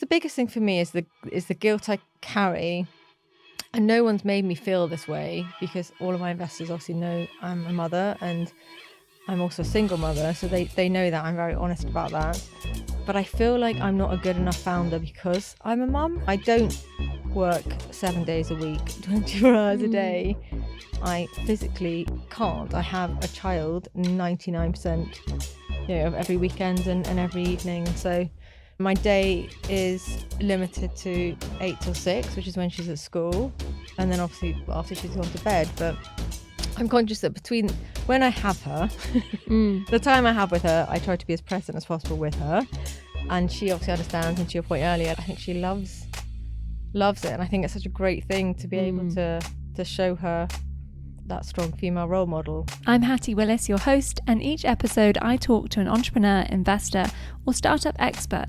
The biggest thing for me is the guilt I carry. And no one's made me feel this way because all of my investors obviously know I'm a mother and I'm also a single mother. So they know that. I'm very honest about that. But I feel like I'm not a good enough founder because I'm a mum. I don't work 7 days a week, 24 hours a day. I physically can't. I have a child 99% of every weekend and every evening. So my day is limited to 8 till 6, which is when she's at school. And then obviously after she's gone to bed. But I'm conscious that between when I have her, the time I have with her, I try to be as present as possible with her. And she obviously understands, and to your point earlier, I think she loves it. And I think it's such a great thing to be able to show her that strong female role model. I'm Hattie Willis, your host, and each episode I talk to an entrepreneur, investor, or startup expert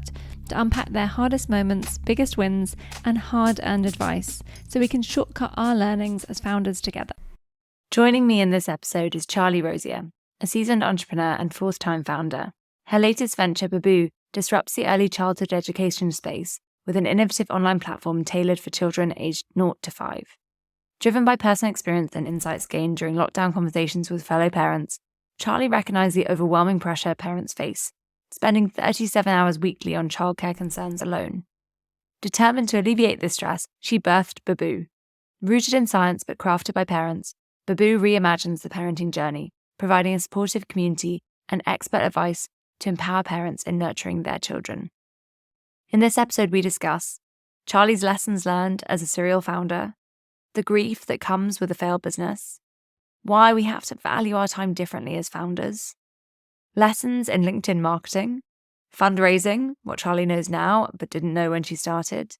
to unpack their hardest moments, biggest wins, and hard-earned advice so we can shortcut our learnings as founders together. Joining me in this episode is Charlie Rosier, a seasoned entrepreneur and fourth-time founder. Her latest venture, Babbu, disrupts the early childhood education space with an innovative online platform tailored for children aged 0 to 5. Driven by personal experience and insights gained during lockdown conversations with fellow parents, Charlie recognised the overwhelming pressure parents face, spending 37 hours weekly on childcare concerns alone. Determined to alleviate this stress, she birthed Babbu. Rooted in science but crafted by parents, Babbu reimagines the parenting journey, providing a supportive community and expert advice to empower parents in nurturing their children. In this episode, we discuss Charlie's lessons learned as a serial founder, the grief that comes with a failed business, why we have to value our time differently as founders, lessons in LinkedIn marketing, fundraising, what Charlie knows now but didn't know when she started,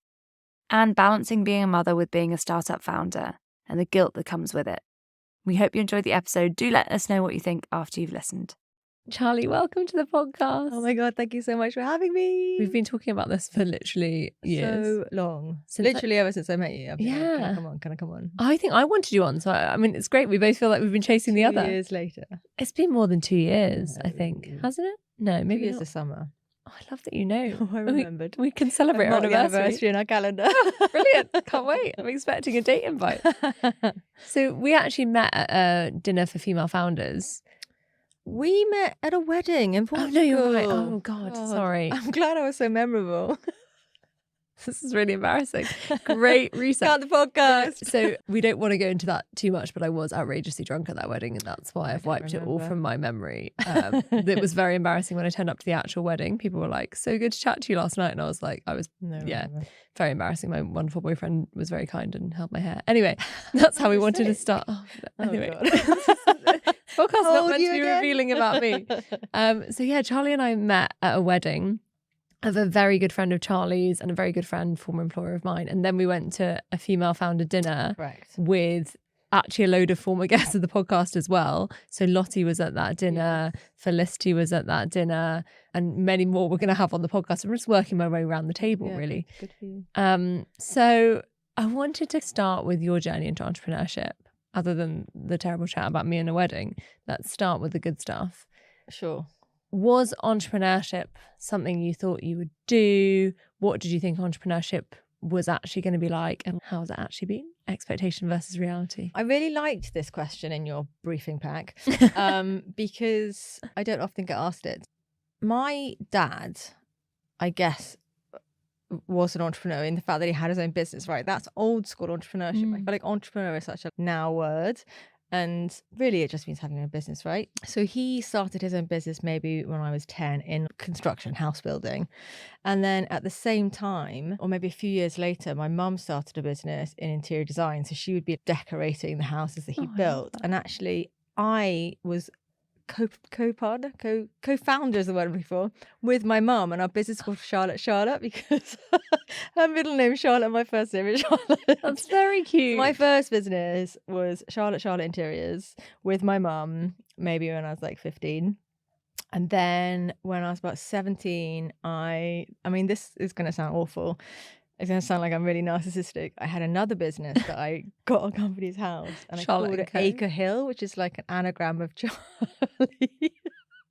and balancing being a mother with being a startup founder and the guilt that comes with it. We hope you enjoyed the episode. Do let us know what you think after you've listened. Charlie, welcome to the podcast. Oh my God, thank you so much for having me. We've been talking about this for literally years. So long. Literally ever since I met you. I've been like, can I come on? I think I wanted you on. So, I mean, it's great. We both feel like we've been chasing the other. 2 years later. It's been more than 2 years, I think. Hasn't it? No, maybe 2 years not. this summer. Oh, I love that you know. Oh, I remembered. We can celebrate our anniversary in our calendar. Brilliant. Can't wait. I'm expecting a date invite. So we actually met at a dinner for female founders. We met at a wedding in Portugal. Oh, no, you're right. Oh, God. Sorry. I'm glad I was so memorable. This is really embarrassing. Great research. Got the podcast. So we don't want to go into that too much, but I was outrageously drunk at that wedding, and that's why I've wiped it all from my memory. It was very embarrassing when I turned up to the actual wedding. People were like, "So good to chat to you last night," and I was like, very embarrassing. My wonderful boyfriend was very kind and held my hair. Anyway, that's how we wanted to start. Anyway. Podcast's not meant to be revealing about me. So yeah, Charlie and I met at a wedding of a very good friend of Charlie's and a very good friend, former employer of mine. And then we went to a female founder dinner with actually a load of former guests of the podcast as well. So Lottie was at that dinner, Felicity was at that dinner, and many more we're going to have on the podcast. I'm just working my way around the table, really. Good for you. So I wanted to start with your journey into entrepreneurship, other than the terrible chat about me and a wedding. Let's start with the good stuff. Sure. Was entrepreneurship something you thought you would do? What did you think entrepreneurship was actually going to be like? And how has it actually been? Expectation versus reality. I really liked this question in your briefing pack because I don't often get asked it. My dad, I guess, was an entrepreneur in the fact that he had his own business, right? That's old school entrepreneurship. I feel like entrepreneur is such a now word. And really, it just means having a business, right? So he started his own business maybe when I was 10 in construction, house building. And then at the same time, or maybe a few years later, my mum started a business in interior design. So she would be decorating the houses that he built. And actually, I was co-founder is the word I'm looking for, with my mum, and our business is called Charlotte because her middle name is Charlotte and my first name is Charlotte. That's very cute. My first business was Charlotte Interiors with my mum, maybe when I was like 15. And then when I was about 17, I mean, this is going to sound awful. It's going to sound like I'm really narcissistic. I had another business that I got on company's house, and I called it Acre Hill, which is like an anagram of Charlie.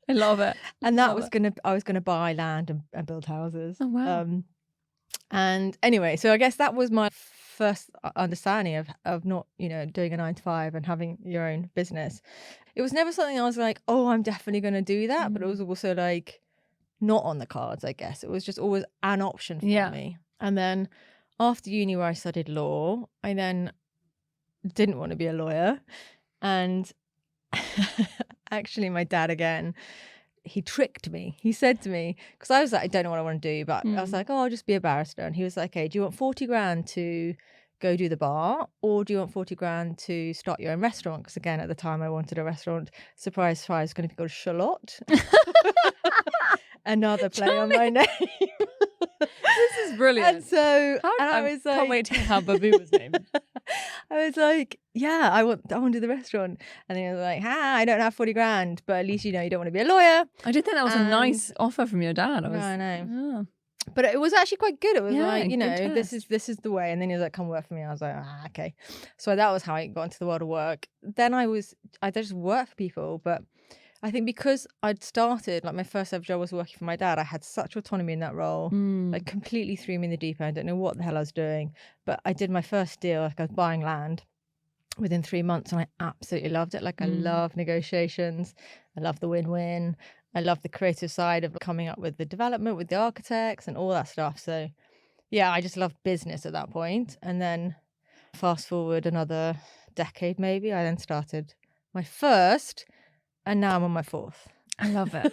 I love it. And that was I was gonna buy land and build houses. Oh wow. And anyway, so I guess that was my first understanding of not, doing a 9 to 5 and having your own business. It was never something I was like, oh, I'm definitely going to do that. But it was also like not on the cards, I guess. It was just always an option for me. And then after uni, where I studied law, I then didn't want to be a lawyer. And actually, my dad, again, he tricked me. He said to me, because I was like, I don't know what I want to do, but I was like, oh, I'll just be a barrister. And he was like, okay, do you want 40 grand to go do the bar, or do you want 40 grand to start your own restaurant? Because again, at the time I wanted a restaurant. Surprise, surprise, it's going to be called Charlotte. Another play on my name. This is brilliant. And so I was like, can't wait to hear how Babbu was named. I was like, yeah, I want to do the restaurant. And he was like, I don't have 40 grand, but at least you don't want to be a lawyer. I did think that was a nice offer from your dad. I know. But it was actually quite good. It was like, this is the way. And then he was like, come work for me. I was like, okay. So that was how I got into the world of work. Then I just worked for people. But I think because I'd started, like my first ever job was working for my dad, I had such autonomy in that role. Like completely threw me in the deep end. I don't know what the hell I was doing. But I did my first deal, like I was buying land within 3 months, and I absolutely loved it. Like I love negotiations. I love the win-win. I love the creative side of coming up with the development with the architects and all that stuff. So yeah, I just loved business at that point. And then fast forward another decade maybe, I then started my first, and now I'm on my fourth. I love it.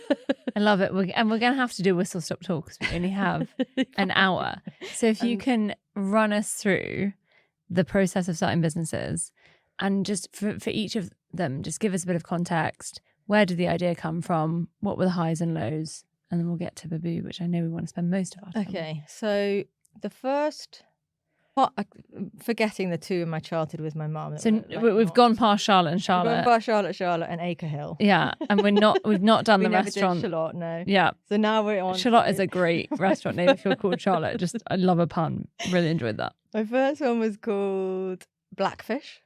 I love it. And we're going to have to do whistle stop talk because we only have an hour. So if you can run us through the process of starting businesses, and just for each of them, just give us a bit of context. Where did the idea come from? What were the highs and lows? And then we'll get to Babbu, which I know we want to spend most of our time on. Okay, so the first, forgetting the two in my childhood with my mum. So we've gone past Charlotte and Charlotte. We've gone past Charlotte and Acre Hill. Yeah, and we've not done the restaurant. Did Charlotte, no. Yeah. So now we're on. Charlotte is a great restaurant name if you're called Charlotte. Just, I love a pun. Really enjoyed that. My first one was called Blackfish.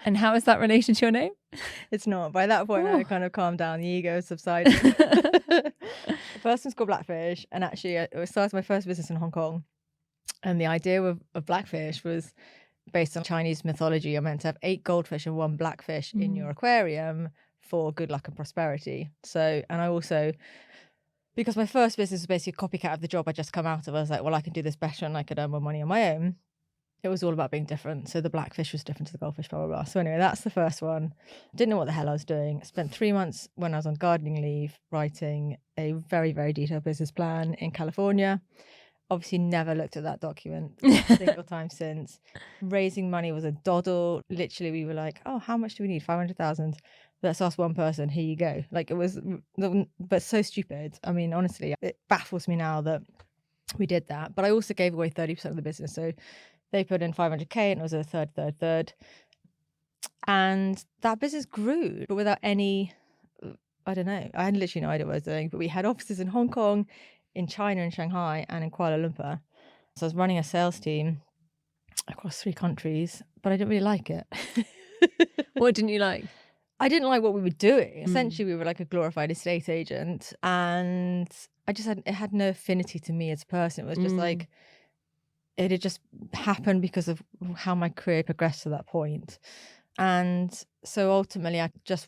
And how is that relation to your name? It's not. By that point, I kind of calmed down. The ego subsided. The first one's called Blackfish. And actually, I started my first business in Hong Kong. And the idea of Blackfish was based on Chinese mythology. You're meant to have 8 goldfish and 1 blackfish in your aquarium for good luck and prosperity. So, and I also, because my first business was basically a copycat of the job I'd just come out of, I was like, well, I can do this better and I could earn more money on my own. It was all about being different. So the blackfish was different to the goldfish, blah, blah, blah. So anyway, that's the first one. Didn't know what the hell I was doing. Spent 3 months when I was on gardening leave writing a very, very detailed business plan in California. Obviously never looked at that document a single time since. Raising money was a doddle. Literally, we were like, oh, how much do we need? 500,000. Let's ask one person. Here you go. Like it was, but so stupid. I mean, honestly, it baffles me now that we did that. But I also gave away 30% of the business. So they put in 500k and it was a third. And that business grew, but without any, I don't know. I had literally no idea what I was doing, but we had offices in Hong Kong, in China, in Shanghai, and in Kuala Lumpur. So I was running a sales team across 3 countries, but I didn't really like it. What didn't you like? I didn't like what we were doing. Essentially, we were like a glorified estate agent, and it had no affinity to me as a person. It was just like, it had just happened because of how my career progressed to that point. And so ultimately I just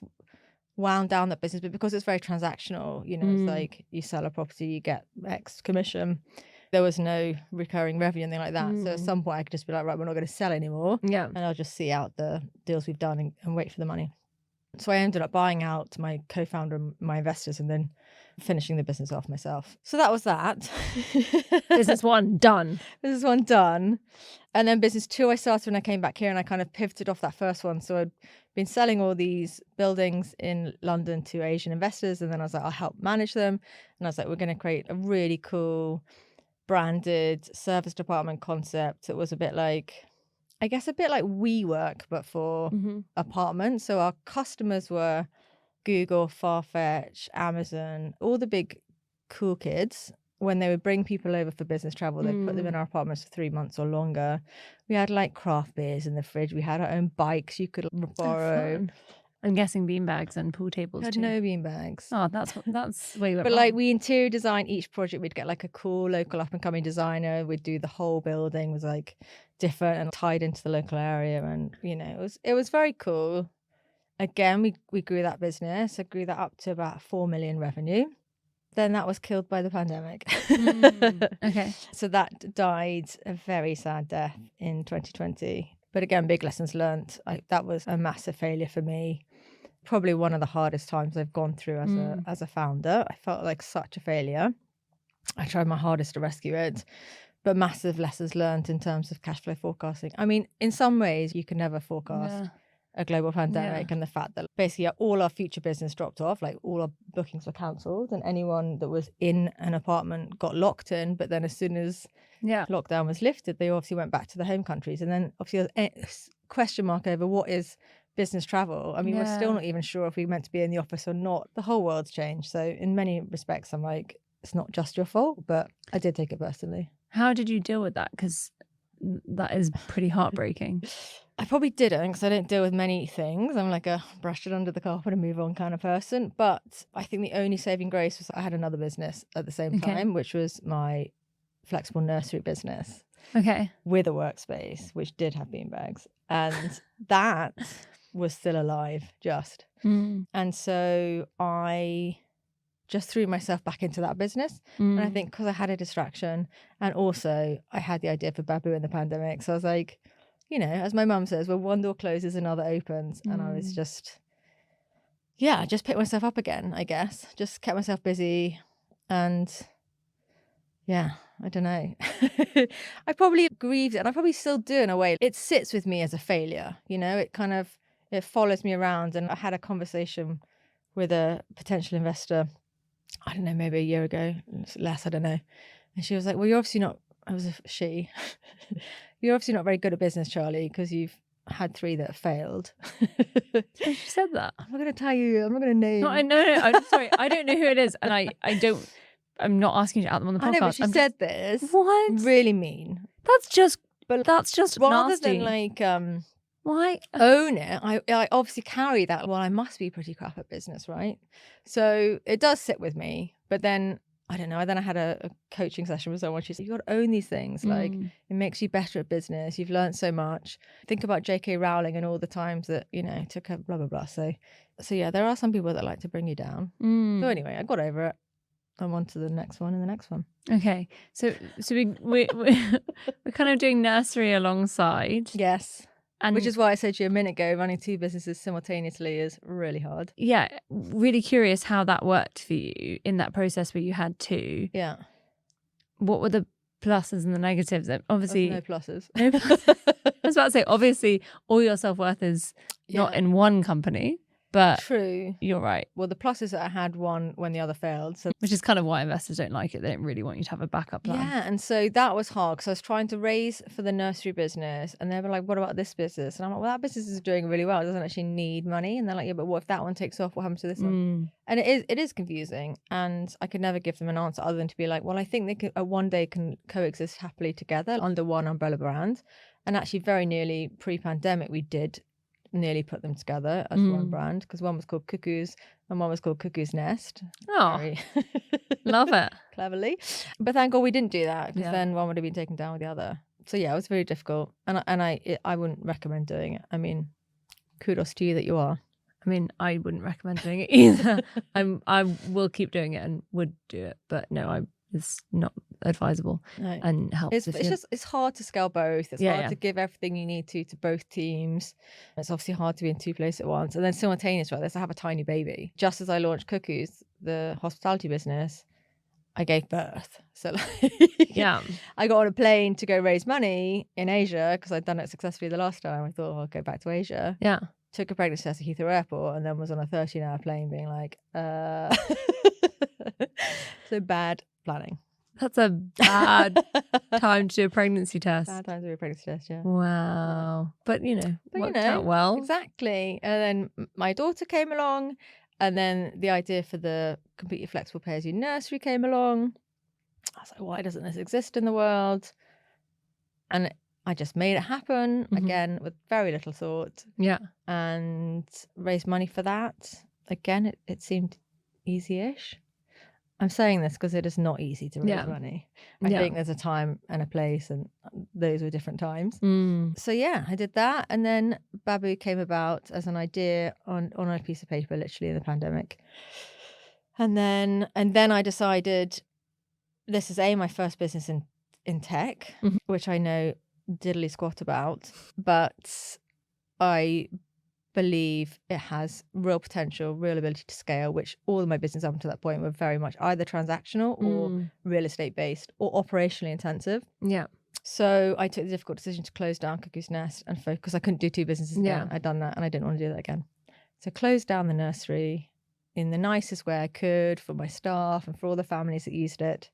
wound down that business, but because it's very transactional, it's like you sell a property, you get X commission. There was no recurring revenue, anything like that. So at some point I could just be like, right, we're not going to sell anymore. Yeah. And I'll just see out the deals we've done and wait for the money. So I ended up buying out my co-founder and my investors and then finishing the business off myself. So that was that. Business 1 done. Business 1 done. And then business 2 I started when I came back here, and I kind of pivoted off that first one. So I'd been selling all these buildings in London to Asian investors, and then I was like, I'll help manage them. And I was like, we're going to create a really cool branded service department concept. It was a bit like WeWork, but for apartments. So our customers were Google, Farfetch, Amazon, all the big cool kids. When they would bring people over for business travel, they'd put them in our apartments for 3 months or longer. We had like craft beers in the fridge. We had our own bikes you could borrow. I'm guessing beanbags and pool tables I had too. no beanbags. Oh, that's where you went But wrong. like we interior design each project, we'd get like a cool local up and coming designer. We'd do the whole building was like different and tied into the local area, and it was very cool. Again, we grew that business. I grew that up to about 4 million revenue. Then that was killed by the pandemic. Okay. So that died a very sad death in 2020. But again, big lessons learned. That was a massive failure for me. Probably one of the hardest times I've gone through as a founder. I felt like such a failure. I tried my hardest to rescue it, but massive lessons learned in terms of cash flow forecasting. I mean, in some ways, you can never forecast a global pandemic, and the fact that basically all our future business dropped off, like all our bookings were cancelled, and anyone that was in an apartment got locked in. But then as soon as lockdown was lifted, they obviously went back to the home countries. And then obviously a question mark over what is business travel. I mean, we're still not even sure if we meant to be in the office or not. The whole world's changed. So in many respects, I'm like, it's not just your fault, but I did take it personally. How did you deal with that? Because that is pretty heartbreaking. I probably didn't, because I don't deal with many things. I'm like a brush it under the carpet and move on kind of person. But I think the only saving grace was I had another business at the same time, which was my flexible nursery business. Okay. With a workspace, which did have beanbags. And that was still alive, just. And so I just threw myself back into that business. And I think because I had a distraction, and also I had the idea for Babbu in the pandemic. So I was like, as my mum says, well, one door closes, another opens. And I was just picked myself up again, I guess. Just kept myself busy. And I don't know. I probably grieved it, and I probably still do in a way. It sits with me as a failure, it follows me around. And I had a conversation with a potential investor, I don't know, maybe a year ago, less, I don't know. And she was like, well, you're obviously not, you're obviously not very good at business, Charlie, because you've had 3 that have failed. She said that. I'm not going to tell you, I'm not going to name. No, I'm sorry, I don't know who it is, and I'm not asking you to out them on the podcast. I know, but she said this. What? Really mean. That's just Rather nasty. than like why own it, I obviously carry that. Well, I must be pretty crap at business, right? So it does sit with me. But then I don't know. Then I had a coaching session with someone. She said, "You got to own these things. Like it makes you better at business. You've learned so much. Think about J.K. Rowling and all the times that took her blah blah blah." So yeah, there are some people that like to bring you down. So anyway, I got over it. I'm on to the next one and the next one. Okay, so we're kind of doing nursery alongside. Yes. Which is why I said to you a minute ago, running 2 businesses simultaneously is really hard. Yeah, really curious how that worked for you in that process where you had 2. Yeah. What were the pluses and the negatives? Obviously, no pluses. No pluses. I was about to say, obviously, all your self-worth is not in one company. But true, you're right. Well, the plus is that I had one when the other failed. So, which is kind of why investors don't like it. They don't really want you to have a backup plan. Yeah, and so that was hard because I was trying to raise for the nursery business, and they were like, "What about this business?" And I'm like, "Well, that business is doing really well. It doesn't actually need money." And they're like, "Yeah, but what if that one takes off? What happens to this one?" And it is confusing, and I could never give them an answer other than to be like, "Well, I think they can one day can coexist happily together under one umbrella brand." And actually, very nearly pre-pandemic, we did nearly put them together as one brand, because one was called Cuckoos and one was called Cuckoo's Nest. Love it. Cleverly. But thank God we didn't do that, because then one would have been taken down with the other. So yeah, it was very difficult, and I wouldn't recommend doing it. I mean, kudos to you that you are. I mean, I wouldn't recommend doing it either. I will keep doing it and would do it, but no, it's not advisable and helps. It's hard to scale both. It's hard to give everything you need to both teams. It's obviously hard to be in 2 places at once, and then simultaneously, right, I have a tiny baby. Just as I launched Cuckoos, the hospitality business, I gave birth. So I got on a plane to go raise money in Asia because I'd done it successfully the last time. I thought, I'll go back to Asia. Yeah. Took a pregnancy test at Heathrow Airport, and then was on a 13-hour plane being like, so bad planning. That's a bad time to do a pregnancy test. Bad time to do a pregnancy test, yeah. Wow. But worked out well. Exactly. And then my daughter came along, and then the idea for the completely flexible pay-as-you nursery came along. I was like, why doesn't this exist in the world? And I just made it happen again with very little thought. Yeah. And raised money for that. Again, it seemed easy-ish. I'm saying this because it is not easy to raise money. I think there's a time and a place, and those were different times. So yeah, I did that, and then Babbu came about as an idea on a piece of paper, literally in the pandemic. And then I decided this is my first business in tech, which I know diddly squat about, but I believe it has real potential, real ability to scale, which all of my business up until that point were very much either transactional or real estate based or operationally intensive. Yeah. So I took the difficult decision to close down Cuckoo's Nest and focus. I couldn't do two businesses again. I'd done that and I didn't want to do that again. So closed down the nursery in the nicest way I could for my staff and for all the families that used it.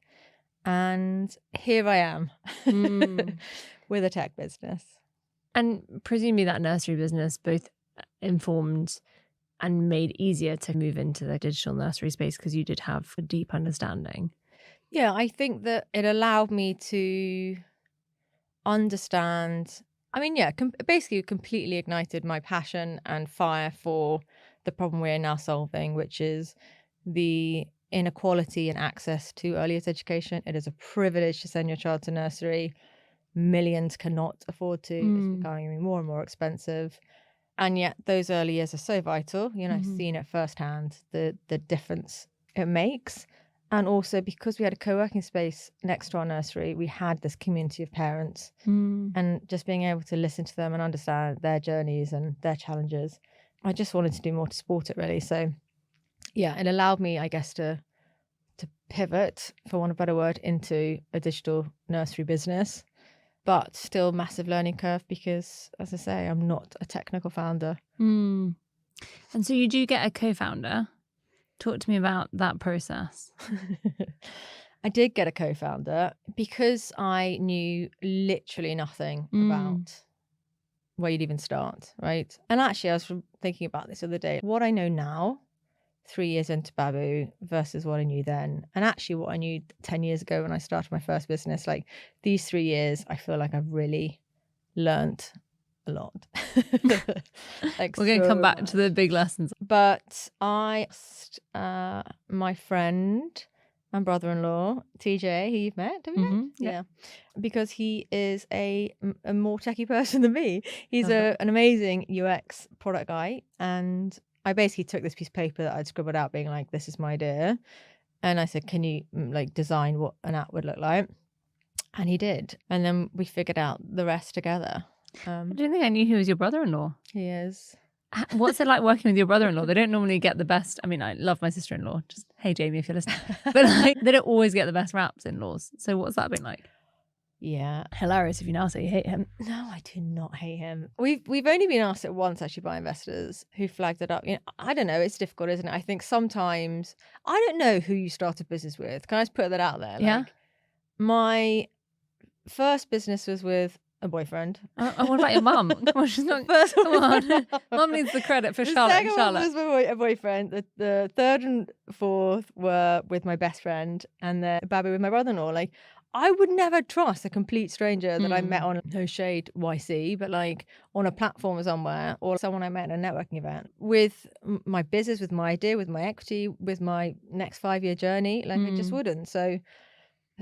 And here I am with a tech business. And presumably that nursery business both informed and made easier to move into the digital nursery space because you did have a deep understanding. Yeah, I think that it allowed me to understand. I mean, yeah, basically completely ignited my passion and fire for the problem we're now solving, which is the inequality in access to early years education. It is a privilege to send your child to nursery. Millions cannot afford to. It's becoming more and more expensive. And yet those early years are so vital. You know, I've seen it firsthand, the difference it makes. And also because we had a co-working space next to our nursery, we had this community of parents and just being able to listen to them and understand their journeys and their challenges. I just wanted to do more to support it, really. So yeah, it allowed me, I guess, to pivot, for want of a better word, into a digital nursery business. But still massive learning curve because, as I say, I'm not a technical founder. And so you do get a co-founder. Talk to me about that process. I did get a co-founder because I knew literally nothing about where you'd even start, right? And actually, I was thinking about this the other day. What I know now, 3 years into Babbu versus what I knew then, and actually what I knew 10 years ago when I started my first business, like these 3 years, I feel like I've really learnt a lot. Like we're going to come back to the big lessons. But I asked my friend and brother-in-law, TJ, who you've met, have you met? Yeah. Because he is a more techie person than me. He's an amazing UX product guy, and I basically took this piece of paper that I'd scribbled out being like, this is my idea. And I said, can you like design what an app would look like? And he did. And then we figured out the rest together. I don't think I knew he was your brother-in-law. He is. What's it like working with your brother-in-law? They don't normally get the best. I mean, I love my sister-in-law. Just, hey, Jamie, if you're listening. But like, they don't always get the best raps in-laws. So what's that been like? Yeah. Hilarious if you now say you hate him. No, I do not hate him. We've only been asked it once actually by investors who flagged it up. You know, I don't know. It's difficult, isn't it? I think sometimes I don't know who you started business with. Can I just put that out there? Yeah. Like, my first business was with a boyfriend. And what about your mum? Well, she's not. First come on, mum needs the credit for Charlotte. The second one was a boyfriend. The third and fourth were with my best friend, and then Babbu with my brother-in-law. Like, I would never trust a complete stranger that I met on, no shade YC, but like on a platform somewhere, or someone I met at a networking event. With my business, with my idea, with my equity, with my next 5-year journey, like I just wouldn't. So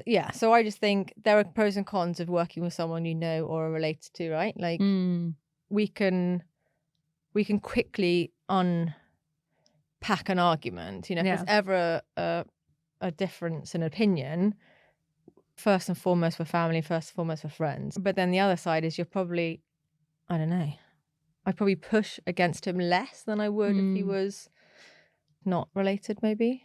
yeah, so I just think there are pros and cons of working with someone you know or are related to, right? Like we can quickly unpack an argument, you know, if there's ever a difference in opinion. First and foremost for family, first and foremost for friends. But then the other side is you're probably, I don't know, I'd probably push against him less than I would if he was not related, maybe.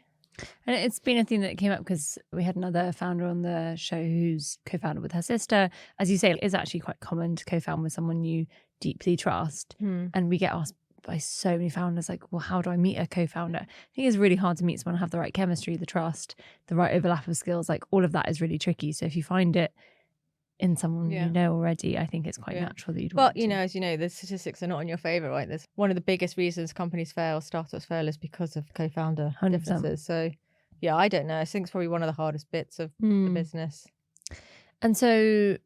And it's been a thing that came up because we had another founder on the show who's co-founded with her sister. As you say, it is actually quite common to co-found with someone you deeply trust. And we get asked by so many founders, like, well, how do I meet a co-founder? I think it's really hard to meet someone, have the right chemistry, the trust, the right overlap of skills. Like, all of that is really tricky. So if you find it in someone you know already, I think it's quite natural that you'd want to. But, you know, as you know, the statistics are not in your favour, right? There's one of the biggest reasons companies fail, startups fail, is because of co-founder 100%. differences. So, yeah, I don't know. I think it's probably one of the hardest bits of the business. And so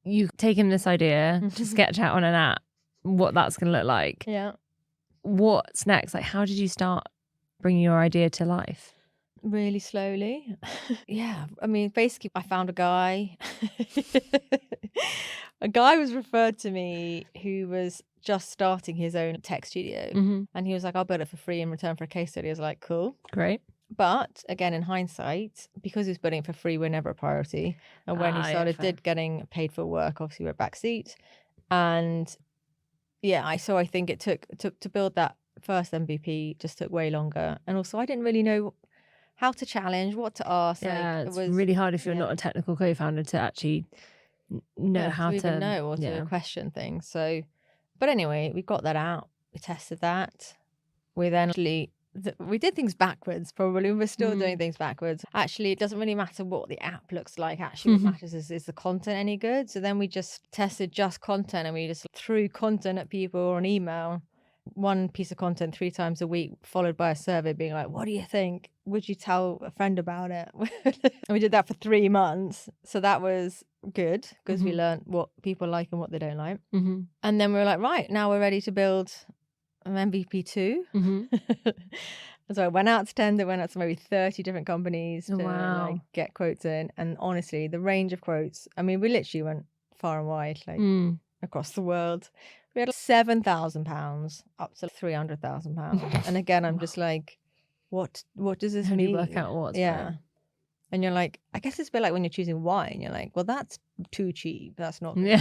you take him this idea to sketch out on an app what that's going to look like. Yeah. What's next? Like, how did you start bringing your idea to life? Really slowly. Yeah. I mean, basically, I found a guy. A guy was referred to me who was just starting his own tech studio. And he was like, I'll build it for free in return for a case study. I was like, cool. Great. But again, in hindsight, because he was building it for free, we're never a priority. And when he started getting paid for work, obviously we're backseat. And yeah, I think it took to build that first MVP just took way longer. And also I didn't really know how to challenge, what to ask. Yeah, like, it's really hard if you're not a technical co-founder to actually know how to even know or to question things. So, but anyway, we got that out. We tested that. We then actually we did things backwards. Probably we're still doing things backwards. Actually, it doesn't really matter what the app looks like. Actually, what matters is the content any good? So then we just tested just content, and we just threw content at people on email. One piece of content 3 times a week, followed by a survey being like, what do you think? Would you tell a friend about it? And we did that for 3 months. So that was good because we learned what people like and what they don't like. And then we were like, right, now we're ready to build an MVP 2. So I went out to tender, went out to maybe 30 different companies to like get quotes in. And honestly, the range of quotes, I mean, we literally went far and wide, like across the world. We had £7,000 up to £300,000. And again, I'm just like, what does this mean? How do you work out what's right? And you're like, I guess it's a bit like when you're choosing wine. You're like, well, that's too cheap. That's not good.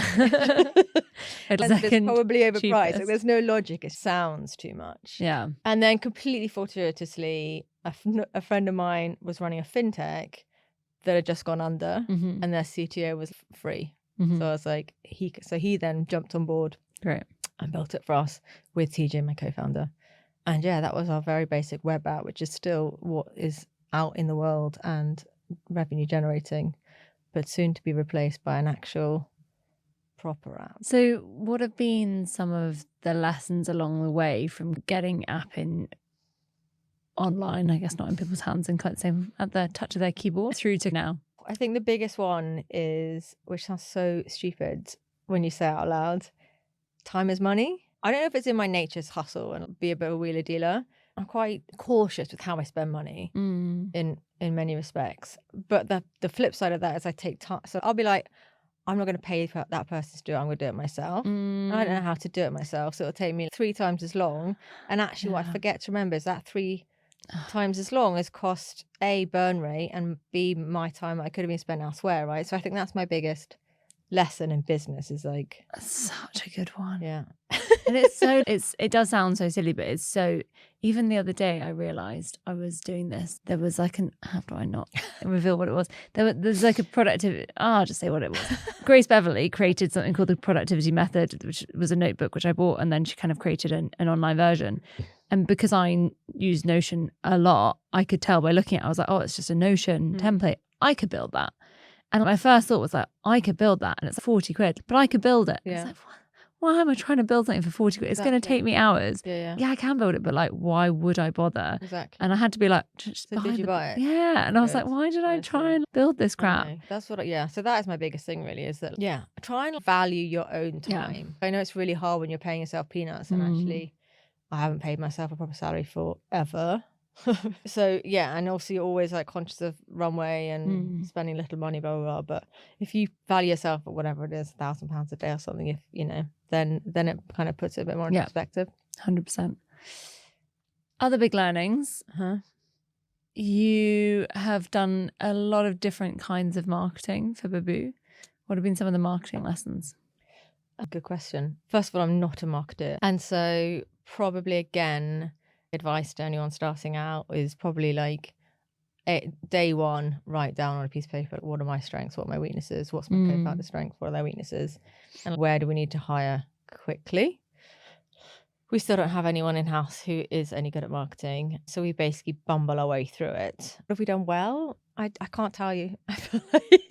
It's probably overpriced. Like, there's no logic. It sounds too much. Yeah. And then completely fortuitously, a friend of mine was running a fintech that had just gone under, and their CTO was free. So I was like, he then jumped on board. Great. And built it for us with TJ, my co-founder. And yeah, that was our very basic web app, which is still what is out in the world and revenue generating, but soon to be replaced by an actual proper app. So what have been some of the lessons along the way from getting app in online, I guess not in people's hands and quite the same at the touch of their keyboard, through to now? I think the biggest one is, which sounds so stupid when you say it out loud, time is money. I don't know if it's in my nature to hustle and be a bit of a wheeler dealer. I'm quite cautious with how I spend money in many respects. But the flip side of that is I take time. So I'll be like, I'm not going to pay for that person to do it. I'm going to do it myself. And I don't know how to do it myself. So it'll take me 3 times as long. And actually what I forget to remember is that 3 times as long as cost A, burn rate, and B, my time I could have been spent elsewhere, right? So I think that's my biggest lesson in business is like, that's such a good one. Yeah. And it does sound so silly, but it's so, even the other day I realized I was doing this. There was like how do I not reveal what it was? There's like a productivity, I'll just say what it was. Grace Beverley created something called the productivity method, which was a notebook which I bought, and then she kind of created an online version. And because I use Notion a lot, I could tell by looking at it, I was like, oh, it's just a Notion template. I could build that. And my first thought was like, I could build that, and it's 40 quid, but I could build it. Yeah. I was like, why am I trying to build something for 40 quid? It's going to take me hours. Yeah, I can build it, but like, why would I bother? Exactly. And I had to be like, just so did you buy it? Yeah. And I was like, why did I try and build this crap? That's what, so that is my biggest thing really, is that, try and value your own time. I know it's really hard when you're paying yourself peanuts, and actually, I haven't paid myself a proper salary forever. So and also you're always like conscious of runway and spending little money, blah blah blah. But if you value yourself at whatever it is, £1,000 a day or something, if you know, then it kind of puts it a bit more in perspective. 100%. Other big learnings. You have done a lot of different kinds of marketing for Babbu. What have been some of the marketing lessons? A good question. First of all, I'm not a marketer, and so probably again, advice to anyone starting out is probably like day one, write down on a piece of paper, what are my strengths, what are my weaknesses, what's my co-founder's strengths, what are their weaknesses, and where do we need to hire quickly. We still don't have anyone in-house who is any good at marketing, so we basically bumble our way through it. Have we done well? I can't tell you. I feel like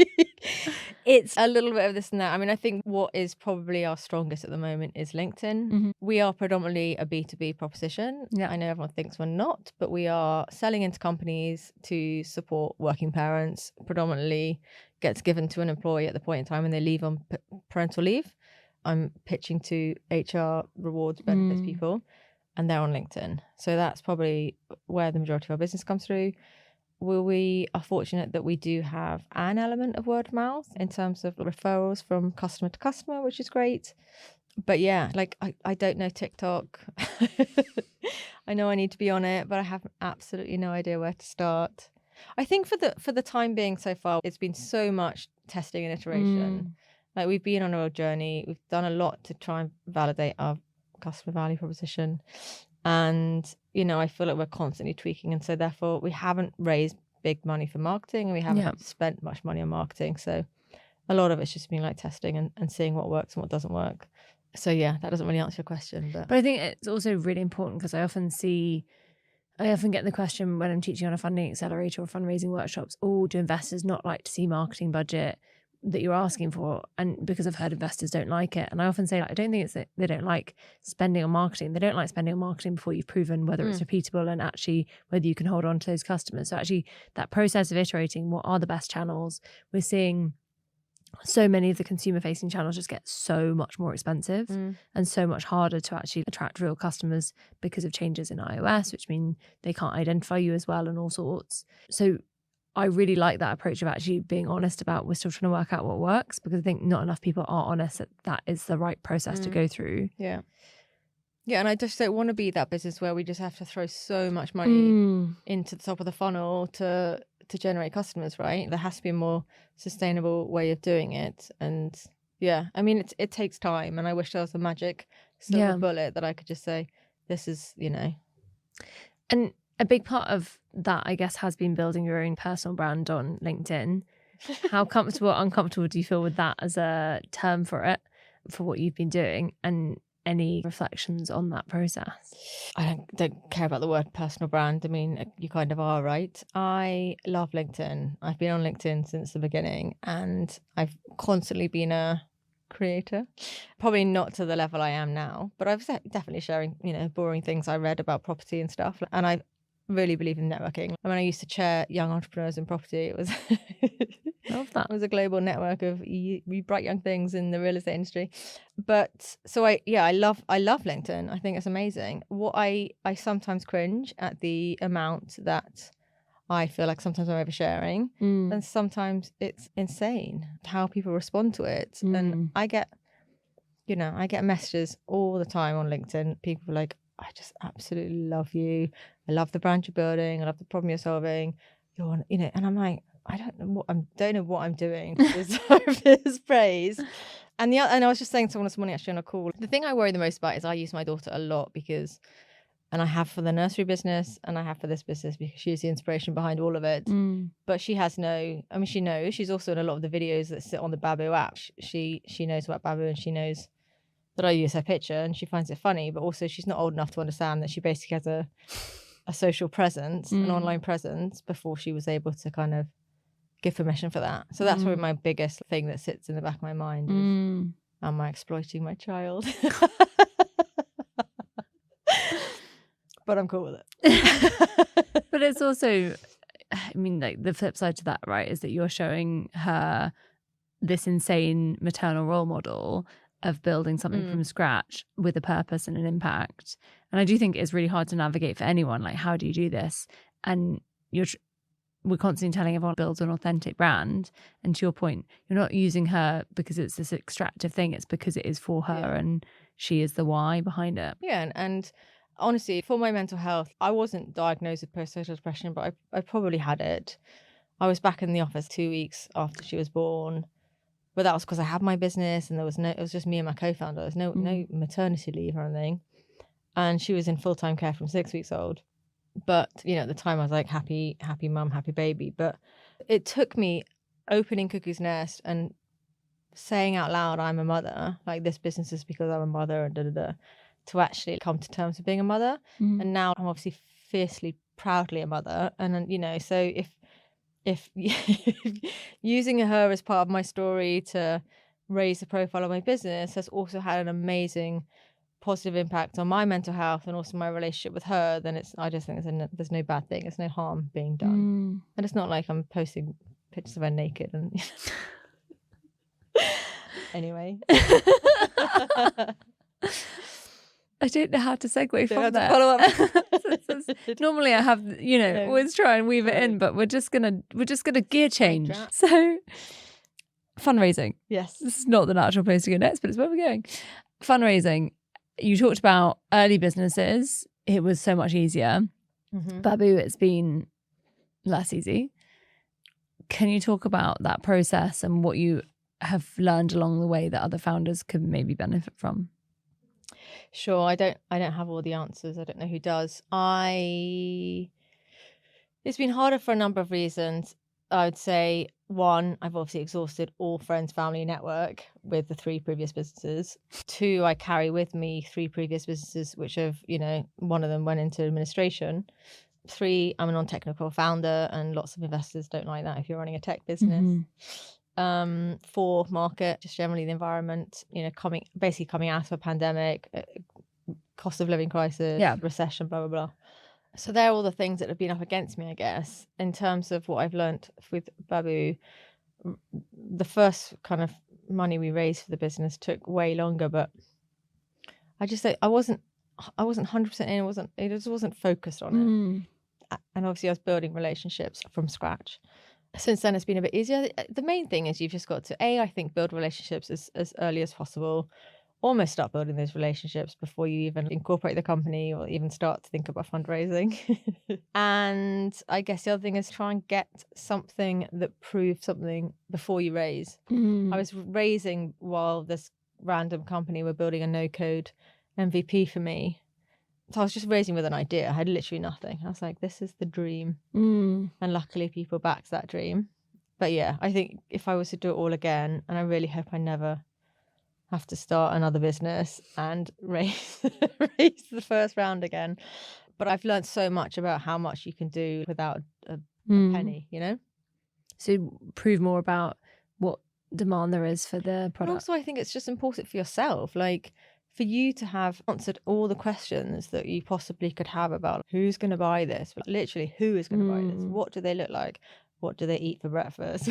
it's a little bit of this and that. I mean, I think what is probably our strongest at the moment is LinkedIn. We are predominantly a B2B proposition. I know everyone thinks we're not, but we are selling into companies to support working parents. Predominantly gets given to an employee at the point in time when they leave on parental leave. I'm pitching to HR rewards benefits people, and they're on LinkedIn. So that's probably where the majority of our business comes through. We are fortunate that we do have an element of word of mouth in terms of referrals from customer to customer, which is great. But yeah, like I don't know TikTok. I know I need to be on it, but I have absolutely no idea where to start. I think for the time being so far, it's been so much testing and iteration. Like we've been on a real journey. We've done a lot to try and validate our customer value proposition. And, you know, I feel like we're constantly tweaking. And so therefore we haven't raised big money for marketing, and we haven't spent much money on marketing. So a lot of it's just been like testing and seeing what works and what doesn't work. So yeah, that doesn't really answer your question. But I think it's also really important because I often get the question when I'm teaching on a funding accelerator or fundraising workshops, do investors not like to see marketing budget that you're asking for? And because I've heard investors don't like it. And I often say, like, I don't think it's that they don't like spending on marketing. They don't like spending on marketing before you've proven whether it's repeatable and actually whether you can hold on to those customers. So actually that process of iterating, what are the best channels? We're seeing so many of the consumer facing channels just get so much more expensive and so much harder to actually attract real customers because of changes in iOS, which mean they can't identify you as well and all sorts. So I really like that approach of actually being honest about we're still trying to work out what works, because I think not enough people are honest that is the right process to go through. Yeah, and I just don't want to be that business where we just have to throw so much money into the top of the funnel to generate customers, right? There has to be a more sustainable way of doing it. And yeah, I mean, it takes time, and I wish there was a magic silver bullet that I could just say, this is, you know. And a big part of that, I guess, has been building your own personal brand on LinkedIn. How comfortable or uncomfortable do you feel with that as a term for it, for what you've been doing? And any reflections on that process? I don't care about the word personal brand. I mean, you kind of are, right? I love LinkedIn. I've been on LinkedIn since the beginning, and I've constantly been a creator. Probably not to the level I am now, but I was definitely sharing, you know, boring things I read about property and stuff. And I really believe in networking. I mean, I used to chair young entrepreneurs in property. It was love that. It was a global network of bright young things in the real estate industry. But so I love LinkedIn. I think it's amazing. What I sometimes cringe at the amount that I feel like sometimes I'm oversharing, and sometimes it's insane how people respond to it. And I get messages all the time on LinkedIn. People are like, I just absolutely love you. I love the brand you're building. I love the problem you're solving. And I'm like, I don't know what I'm doing to deserve this praise. And I was just saying to someone this morning actually on a call, the thing I worry the most about is I use my daughter a lot and I have for the nursery business and I have for this business because she's the inspiration behind all of it. But she has she knows. She's also in a lot of the videos that sit on the Babbu app. She knows about Babbu, and she knows that I use her picture, and she finds it funny, but also she's not old enough to understand that she basically has a social presence, an online presence, before she was able to kind of give permission for that. So that's probably my biggest thing that sits in the back of my mind is, am I exploiting my child? But I'm cool with it. But it's also, I mean, like the flip side to that, right, is that you're showing her this insane maternal role model of building something from scratch with a purpose and an impact. And I do think it's really hard to navigate for anyone. Like, how do you do this? And we're constantly telling everyone build an authentic brand. And to your point, you're not using her because it's this extractive thing. It's because it is for her and she is the why behind it. Yeah. And honestly, for my mental health, I wasn't diagnosed with postnatal depression, but I probably had it. I was back in the office 2 weeks after she was born. But that was because I had my business and it was just me and my co-founder. There was no maternity leave or anything. And she was in full-time care from 6 weeks old. But, you know, at the time I was like, happy mum, happy baby. But it took me opening Cuckoo's Nest and saying out loud, I'm a mother, like this business is because I'm a mother, and to actually come to terms with being a mother. And now I'm obviously fiercely, proudly a mother. And, you know, so if using her as part of my story to raise the profile of my business has also had an amazing positive impact on my mental health and also my relationship with her, then I just think there's no bad thing, there's no harm being done. And it's not like I'm posting pictures of her naked and anyway. I don't know how to segue from have to there. follow up. Normally I have, No. always try and weave it in, but we're just gonna gear change. Sidetrack. So fundraising. Yes. This is not the natural place to go next, but it's where we're going. Fundraising. You talked about early businesses. It was so much easier. Mm-hmm. Babbu, it's been less easy. Can you talk about that process and what you have learned along the way that other founders could maybe benefit from? Sure. I don't have all the answers. I don't know who does. It's been harder for a number of reasons. I would say, one, I've obviously exhausted all friends, family network with the 3 previous businesses. 2, I carry with me 3 previous businesses, which have, one of them went into administration. 3, I'm a non-technical founder, and lots of investors don't like that if you're running a tech business. 4, market, just generally the environment, coming out of a pandemic, cost of living crisis, recession, blah, blah, blah. So they're all the things that have been up against me, I guess, in terms of what I've learned with Babbu. The first kind of money we raised for the business took way longer, but I just say I wasn't 100% in. It just wasn't focused on it. And obviously I was building relationships from scratch. Since then it's been a bit easier. The main thing is you've just got to, I think, build relationships as early as possible. Almost start building those relationships before you even incorporate the company or even start to think about fundraising. And I guess the other thing is try and get something that proves something before you raise. I was raising while this random company were building a no-code MVP for me. So I was just raising with an idea. I had literally nothing. I was like, this is the dream. And luckily people backed that dream. But yeah, I think if I was to do it all again, and I really hope I never have to start another business and raise the first round again. But I've learned so much about how much you can do without a penny, So prove more about what demand there is for the product. But also I think it's just important for yourself, like for you to have answered all the questions that you possibly could have about who's going to buy this, but literally who is going to buy this, what do they look like, what do they eat for breakfast?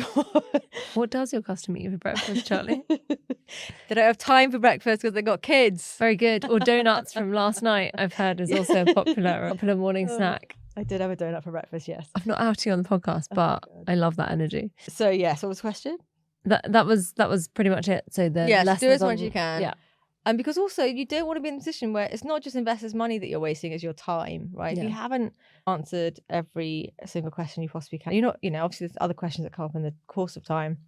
What does your customer eat for breakfast, Charlie? They don't have time for breakfast because they've got kids. Very good. Or donuts from last night, I've heard, is also a popular morning snack. I did have a donut for breakfast, yes. I'm not outing on the podcast, but I love that energy. So yes, what was the question? That was pretty much it. So the do as much as you can. Yeah. And because also you don't want to be in a position where it's not just investors' money that you're wasting, it's your time, right? Yeah. If you haven't answered every single question you possibly can, you're not, obviously there's other questions that come up in the course of time,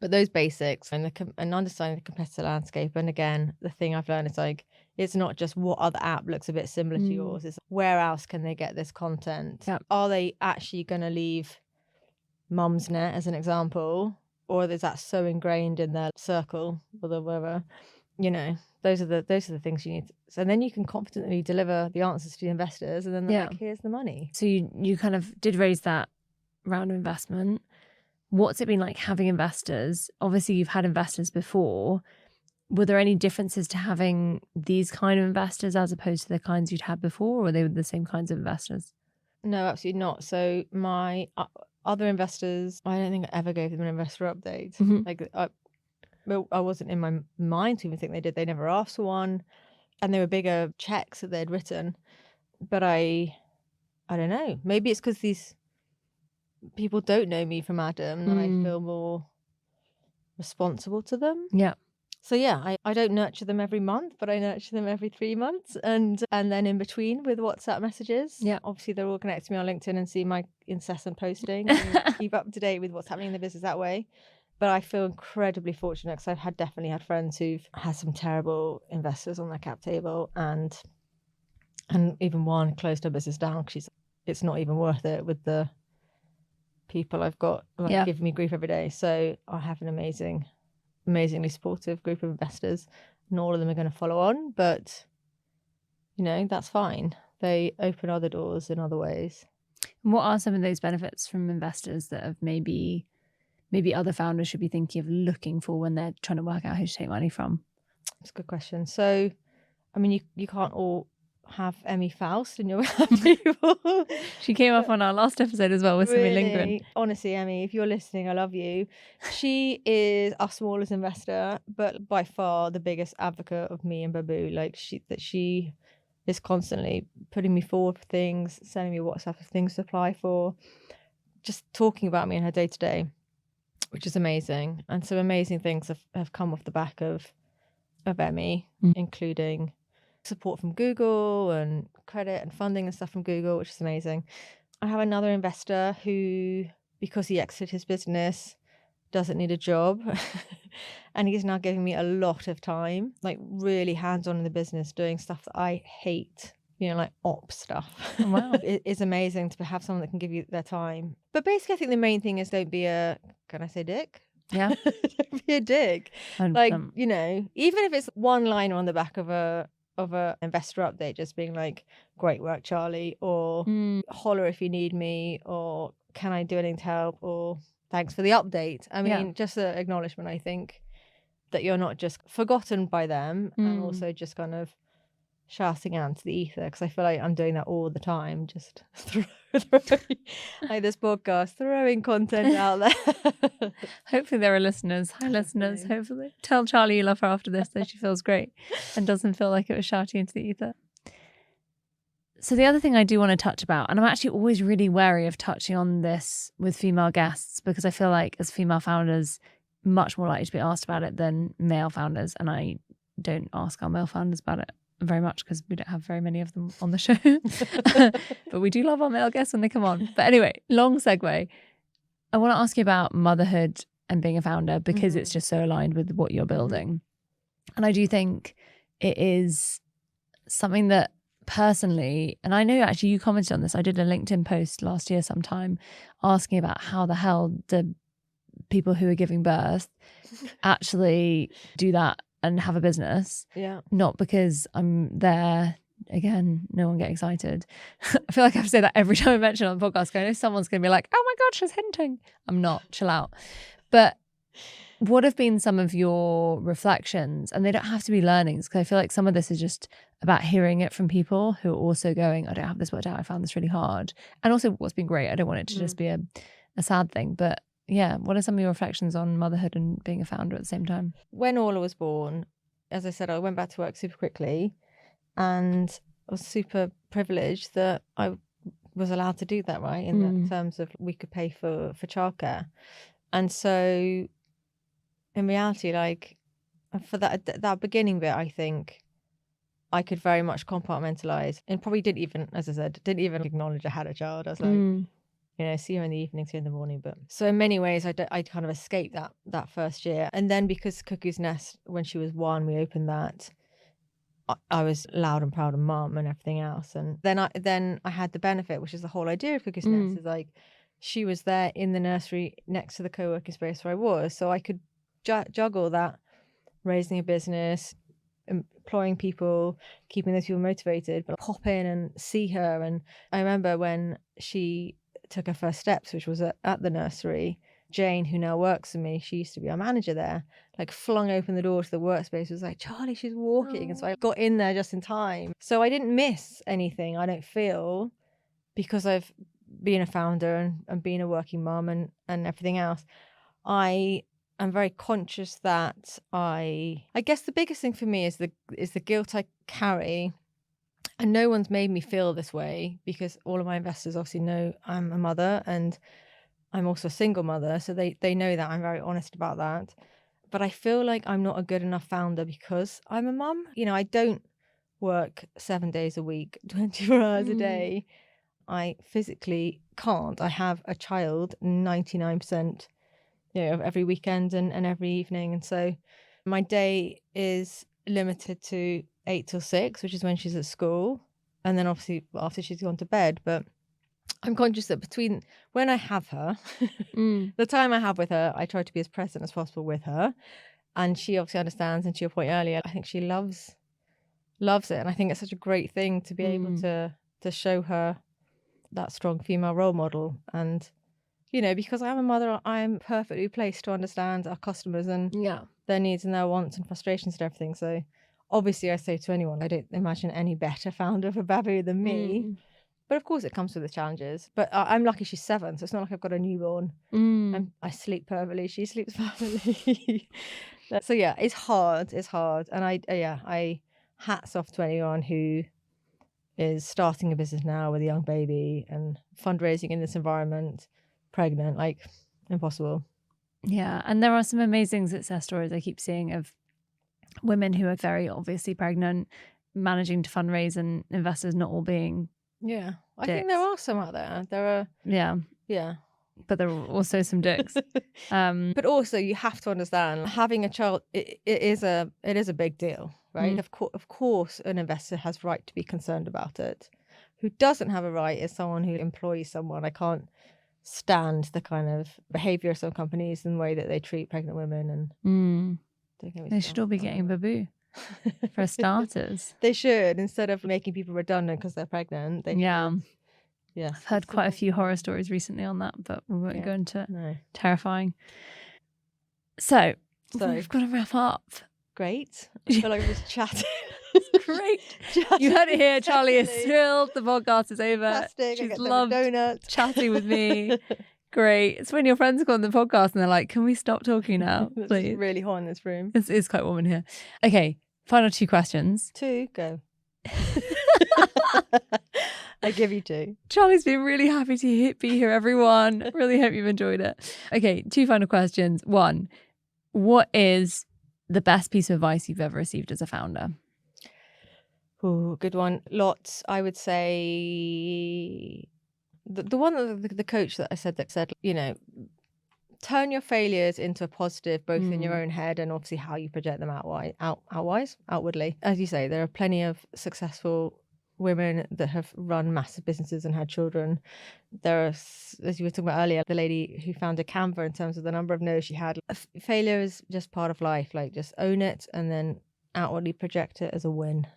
but those basics and understanding the competitor landscape. And again, the thing I've learned is like, it's not just what other app looks a bit similar to yours, it's where else can they get this content? Yep. Are they actually going to leave Mumsnet as an example? Or is that so ingrained in their circle or whatever? Those are the things you need. So then you can confidently deliver the answers to the investors, and then they're like, here's the money. So you kind of did raise that round of investment. What's it been like having investors? Obviously, you've had investors before. Were there any differences to having these kind of investors as opposed to the kinds you'd had before, or were they the same kinds of investors? No, absolutely not. So my other investors, I don't think I ever gave them an investor update. Like I wasn't in my mind to even think they did. They never asked for one, and they were bigger checks that they'd written. But I don't know. Maybe it's because these people don't know me from Adam, and I feel more responsible to them. Yeah. So yeah, I don't nurture them every month, but I nurture them every 3 months, and then in between with WhatsApp messages. Yeah. Obviously, they're all connected to me on LinkedIn and see my incessant posting and keep up to date with what's happening in the business that way. But I feel incredibly fortunate because I've definitely had friends who've had some terrible investors on their cap table, and even one closed her business down because it's not even worth it with the people I've got giving me grief every day. So I have an amazingly supportive group of investors. Not all of them are going to follow on, but that's fine. They open other doors in other ways. And what are some of those benefits from investors that have maybe other founders should be thinking of looking for when they're trying to work out who to take money from? That's a good question. So, I mean, you can't all have Emmy Faust in your people. She came up on our last episode as well with Simi Lindgren. Really, honestly, Emmy, if you're listening, I love you. She is our smallest investor, but by far the biggest advocate of me and Babbu. Like she is constantly putting me forward for things, sending me WhatsApp of things to apply for, just talking about me in her day to day, which is amazing. And some amazing things have come off the back of Emmy, including support from Google and credit and funding and stuff from Google, which is amazing. I have another investor who, because he exited his business, doesn't need a job. And he's now giving me a lot of time, like really hands-on in the business, doing stuff that I hate, like ops stuff. Wow. It is amazing to have someone that can give you their time. But basically, I think the main thing is don't be a, can I say dick? Yeah. Don't be a dick. 100%. Like, even if it's one line on the back of a investor update, just being like, great work, Charlie, or holler if you need me, or can I do anything to help, or thanks for the update. I mean, just an acknowledgement, I think, that you're not just forgotten by them and also just kind of shouting out to the ether, because I feel like I'm doing that all the time, just throwing like this podcast, throwing content out there. Hopefully there are listeners. Hi listeners, hopefully. Tell Charlie you love her after this so she feels great and doesn't feel like it was shouting into the ether. So the other thing I do want to touch about, and I'm actually always really wary of touching on this with female guests, because I feel like as female founders, much more likely to be asked about it than male founders. And I don't ask our male founders about it very much because we don't have very many of them on the show. But we do love our male guests when they come on. But anyway, long segue. I want to ask you about motherhood and being a founder, because it's just so aligned with what you're building. And I do think it is something that personally, and I know actually you commented on this, I did a LinkedIn post last year sometime asking about how the hell do people who are giving birth actually do that and have a business. Yeah. Not because I'm there. Again, no one get excited. I feel like I have to say that every time I mention it on the podcast. I know someone's going to be like, oh my God, she's hinting. I'm not. Chill out. But what have been some of your reflections? And they don't have to be learnings, because I feel like some of this is just about hearing it from people who are also going, I don't have this worked out. I found this really hard. And also what's been great, I don't want it to just be a sad thing. But yeah, what are some of your reflections on motherhood and being a founder at the same time? When Orla was born, as I said, I went back to work super quickly, and I was super privileged that I was allowed to do that, right? In terms of we could pay for childcare. And so in reality, like for that beginning bit, I think I could very much compartmentalize, and probably didn't even acknowledge I had a child. I was like, see you in the evening, see you in the morning. But so in many ways, I kind of escaped that first year. And then because Cuckoo's Nest, when she was 1, we opened that, I was loud and proud of mum and everything else. And then I had the benefit, which is the whole idea of Cuckoo's Nest, is like she was there in the nursery next to the co-working space where I was. So I could juggle that, raising a business, employing people, keeping those people motivated, but pop in and see her. And I remember when she took her first steps, which was at the nursery, Jane, who now works for me, she used to be our manager there, like flung open the door to the workspace, was like, Charlie, she's walking. And so I got in there just in time. So I didn't miss anything, I don't feel, because I've been a founder and being a working mum and everything else. I am very conscious that I guess the biggest thing for me is the guilt I carry. And no one's made me feel this way, because all of my investors obviously know I'm a mother, and I'm also a single mother. So they know that. I'm very honest about that. But I feel like I'm not a good enough founder because I'm a mum. I don't work 7 days a week, 24 hours a day. I physically can't. I have a child 99% of every weekend and every evening. And so my day is limited to 8 till 6, which is when she's at school. And then obviously after she's gone to bed. But I'm conscious that between when I have her, the time I have with her, I try to be as present as possible with her. And she obviously understands. And to your point earlier, I think she loves it. And I think it's such a great thing to be able to show her that strong female role model. And, because I'm a mother, I'm perfectly placed to understand our customers and their needs and their wants and frustrations and everything. So Obviously, I say to anyone, I don't imagine any better founder for Babbu than me. But of course, it comes with the challenges. But I'm lucky she's 7, so it's not like I've got a newborn. I sleep perfectly. She sleeps perfectly. So yeah, it's hard. It's hard. And I hats off to anyone who is starting a business now with a young baby and fundraising in this environment, pregnant, like impossible. Yeah. And there are some amazing success stories I keep seeing of women who are very obviously pregnant, managing to fundraise, and investors not all being Yeah. I dicks. think there are some out there. There are. Yeah. But there are also some dicks. But also you have to understand, having a child, it is a big deal, right? Of course an investor has right to be concerned about it. Who doesn't have a right is someone who employs someone. I can't stand the kind of behaviour of some companies and the way that they treat pregnant women, and they should all be getting Babbu for starters. They should, instead of making people redundant because they're pregnant. They should. Yes, I've heard quite a few horror stories recently on that, but we won't go into it. No. Terrifying. So we've got to wrap up. Great. I feel like we're just chatting. Great. You heard it here. Charlie is thrilled. The podcast is over. Fantastic. She's loved chatting with me. Great. It's when your friends go on the podcast and they're like, can we stop talking now, please? It's really hot in this room. It's quite warm in here. Okay, final 2 questions. 2, go. I give you 2. Charlie's been really happy to be here, everyone. Really hope you've enjoyed it. Okay, 2 final questions. 1, what is the best piece of advice you've ever received as a founder? Oh, good one. Lots. I would say the one that the coach that I said, you know, turn your failures into a positive, both in your own head and obviously how you project them outwardly. As you say, there are plenty of successful women that have run massive businesses and had children. There are, as you were talking about earlier, the lady who founded Canva, in terms of the number of no's she had. Failure is just part of life. Like, just own it and then outwardly project it as a win.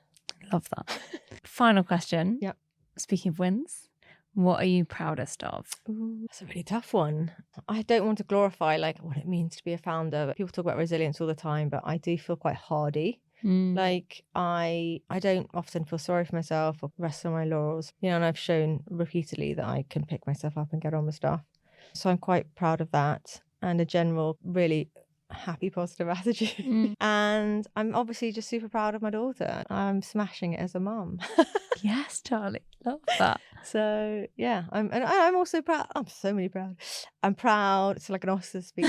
Love that. Final question. Yep. Speaking of wins, what are you proudest of? Ooh, that's a really tough one. I don't want to glorify like what it means to be a founder. People talk about resilience all the time, but I do feel quite hardy. Like I don't often feel sorry for myself or rest on my laurels. You know, and I've shown repeatedly that I can pick myself up and get on with stuff. So I'm quite proud of that, and a general really happy, positive attitude. And I'm obviously just super proud of my daughter. I'm smashing it as a mum. Yes, Charlie. Love that. So yeah, I'm also proud. I'm so many proud. I'm proud. It's like an Oscar speech.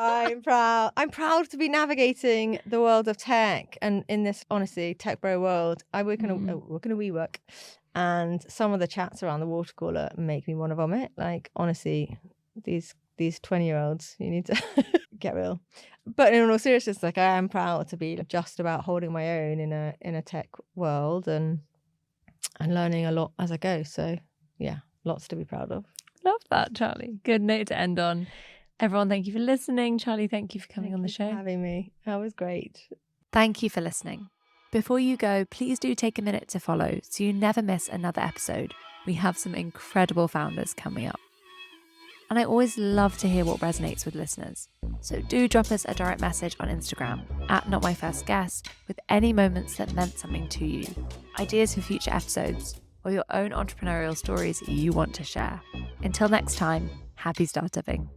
I'm proud to be navigating the world of tech, and in this, honestly, tech bro world. I work in a WeWork, and some of the chats around the water cooler make me want to vomit. Like, honestly, these 20-year-olds, you need to get real. But in all seriousness, like, I am proud to be just about holding my own in a tech world and learning a lot as I go. So yeah, lots to be proud of. Love that, Charlie. Good note to end on. Everyone, thank you for listening. Charlie, thank you for coming on the show. Thank you for having me. That was great. Thank you for listening. Before you go, please do take a minute to follow so you never miss another episode. We have some incredible founders coming up. And I always love to hear what resonates with listeners. So do drop us a direct message on Instagram @NotMyFirstGuest with any moments that meant something to you, ideas for future episodes, or your own entrepreneurial stories you want to share. Until next time, happy startupping.